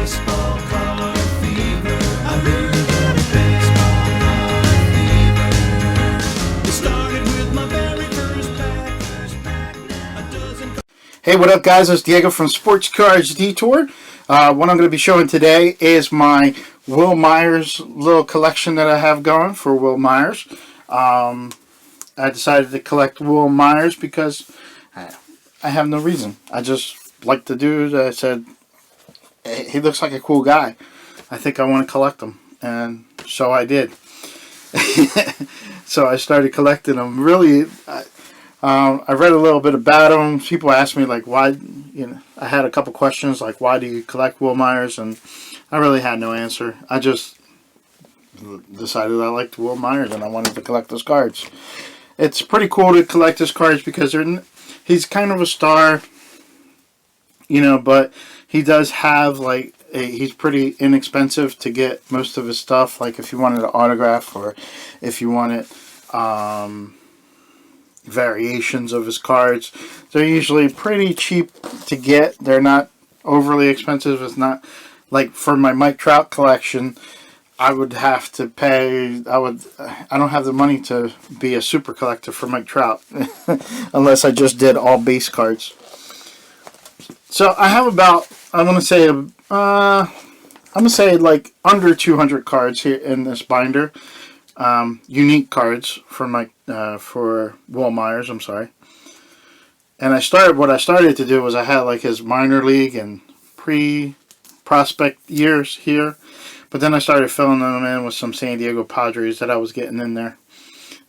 baseball card fever. I really got a baseball card fever. It started with my very first pack. A dozen. Hey, what up, guys? It's Diego from Sports Cards D-tor. What I'm going to be showing today is my Wil Myers little collection that I have going for Wil Myers. I decided to collect Wil Myers because I have no reason. I just like the dude. I said, hey, he looks like a cool guy. I think I want to collect him. And so I did. So I started collecting them. Really, I read a little bit about him. People asked me, like, why, I had a couple questions, like, why do you collect Wil Myers? And I really had no answer. I just decided I liked Wil Myers and I wanted to collect his cards. It's pretty cool to collect his cards because he's kind of a star, but he does have, like, he's pretty inexpensive to get most of his stuff. Like, if you wanted an autograph or if you wanted variations of his cards, they're usually pretty cheap to get. They're not overly expensive. It's not like for my Mike Trout collection, I would have to pay, I don't have the money to be a super collector for Mike Trout unless I just did all base cards. So I have about, I'm going to say like under 200 cards here in this binder. Unique cards for for Wil Myers, I'm sorry. And what I started to do was I had like his minor league and pre-prospect years here. But then I started filling them in with some San Diego Padres that I was getting in there.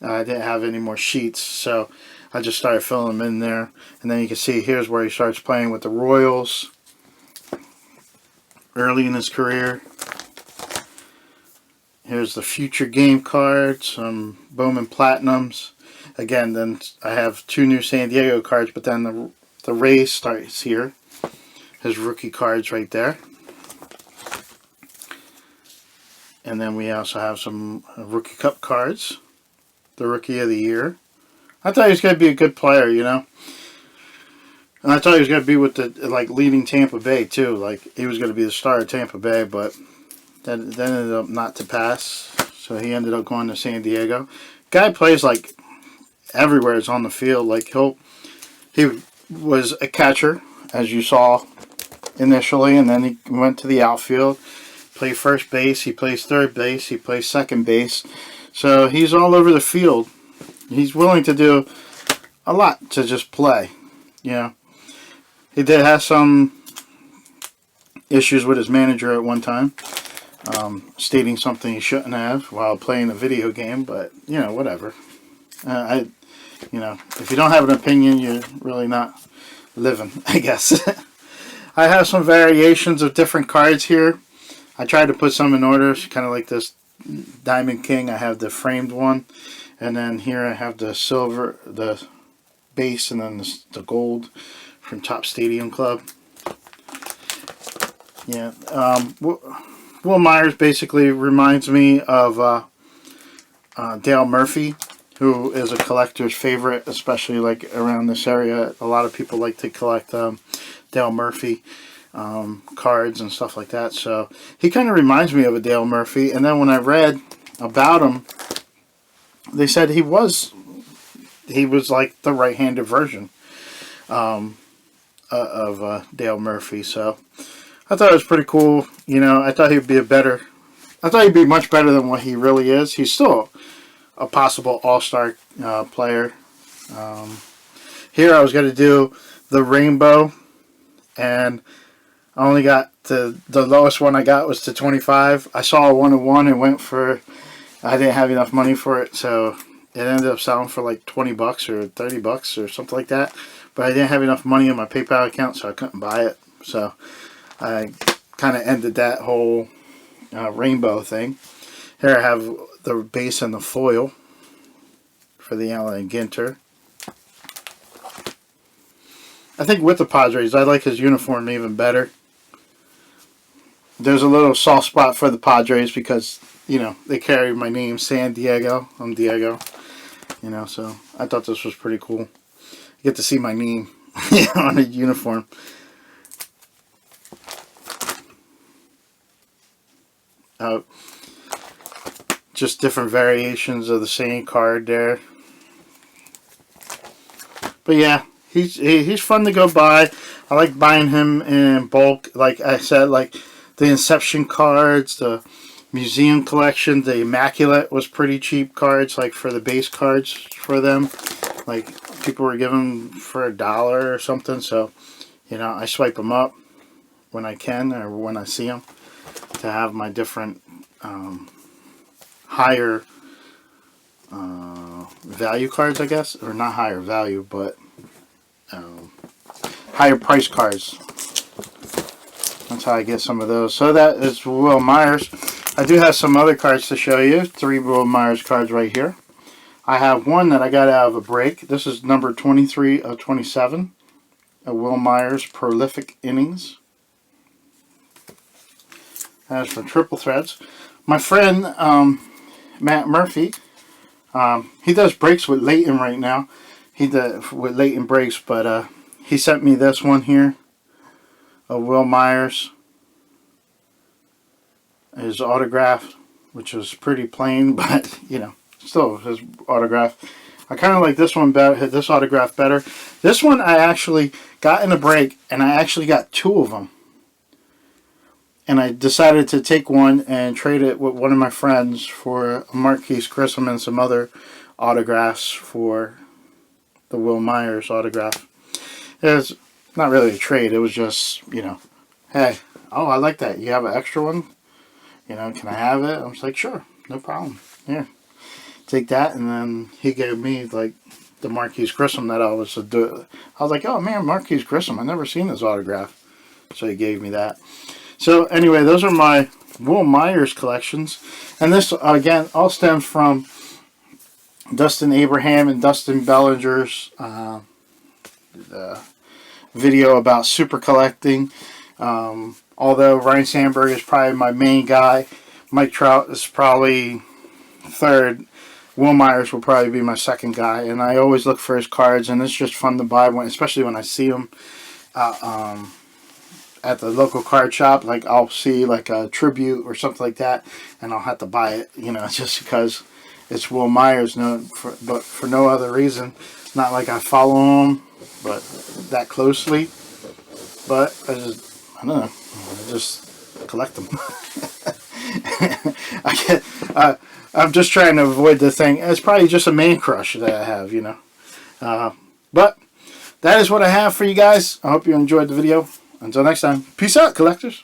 I didn't have any more sheets, so I just started filling them in there. And then you can see here's where he starts playing with the Royals early in his career. Here's the future game cards, some Bowman Platinums. Again, then I have two new San Diego cards, but then the Rays starts here. His rookie cards right there. And then we also have some Rookie Cup cards. The Rookie of the Year. I thought he was going to be a good player, And I thought he was going to be with the, like, leading Tampa Bay, too. Like, he was going to be the star of Tampa Bay, but that ended up not to pass. So he ended up going to San Diego. Guy plays, like, everywhere is on the field. Like, he was a catcher, as you saw initially, and then he went to the outfield. Play first base, he plays third base, he plays second base. So he's all over the field. He's willing to do a lot to just play. He did have some issues with his manager at one time, stating something he shouldn't have while playing a video game, but whatever. If you don't have an opinion, you're really not living, I guess. I have some variations of different cards here. I tried to put some in order, kind of like this Diamond King. I have the framed one, and then here I have the silver, the base, and then the gold from Top Stadium Club. Yeah, Wil Myers basically reminds me of Dale Murphy, who is a collector's favorite, especially like around this area. A lot of people like to collect Dale Murphy cards and stuff like that. So he kind of reminds me of a Dale Murphy. And then when I read about him, they said he was like the right-handed version of Dale Murphy. So I thought it was pretty cool. I thought he'd be much better than what he really is. He's still a possible all-star player. Here I was going to do the rainbow, and I only got the lowest one I got was to 25. I saw a 1-of-1 and went for, I didn't have enough money for it, so it ended up selling for like 20 bucks or 30 bucks or something like that. But I didn't have enough money in my PayPal account, so I couldn't buy it. So I kind of ended that whole rainbow thing. Here I have the base and the foil for the Allen Ginter. I think with the Padres, I like his uniform even better. There's a little soft spot for the Padres because, they carry my name, San Diego. I'm Diego. So I thought this was pretty cool. You get to see my name on a uniform. just different variations of the same card there. But yeah, he's fun to go buy. I like buying him in bulk. Like I said, like the Inception cards, the Museum collection, the Immaculate was pretty cheap cards, like for the base cards for them. Like people were giving them for $1 or something. So, you know, I swipe them up when I can or when I see them to have my different higher value cards, I guess, or not higher value, but higher price cards. That's how I get some of those. So that is Wil Myers. I do have some other cards to show you. 3 Wil Myers cards right here. I have one that I got out of a break. This is number 23 of 27. A Wil Myers Prolific Innings. That's from Triple Threads. My friend Matt Murphy, he does breaks with Leighton right now. He does with Leighton breaks, but he sent me this one here. A Wil Myers. His autograph, which was pretty plain, but you know, still his autograph. I kind of like this one better, this autograph better. This one I actually got in a break, and I actually got 2 of them. And I decided to take one and trade it with one of my friends for a Marquise Grissom and some other autographs for the Wil Myers autograph. It was not really a trade. It was just, you know, hey, oh, I like that. You have an extra one? You know, can I have it? I was like, sure, no problem. Here, take that. And then he gave me, like, the Marquise Grissom that I was like, oh, man, Marquise Grissom. I've never seen his autograph. So he gave me that. So, anyway, those are my Wil Myers collections. And this, again, all stems from Dustin Abraham and Dustin Bellinger's video about super collecting. Although Ryan Sandberg is probably my main guy, Mike Trout is probably third. Wil Myers will probably be my second guy, and I always look for his cards, and it's just fun to buy one, especially when I see them at the local card shop. Like I'll see like a tribute or something like that, and I'll have to buy it, you know, just because it's Wil Myers, but for no other reason. Not like I follow him, but that closely. But I don't know. I just collect them. I'm just trying to avoid the thing. It's probably just a man crush that I have, you know. But that is what I have for you guys. I hope you enjoyed the video. Until next time, peace out, collectors.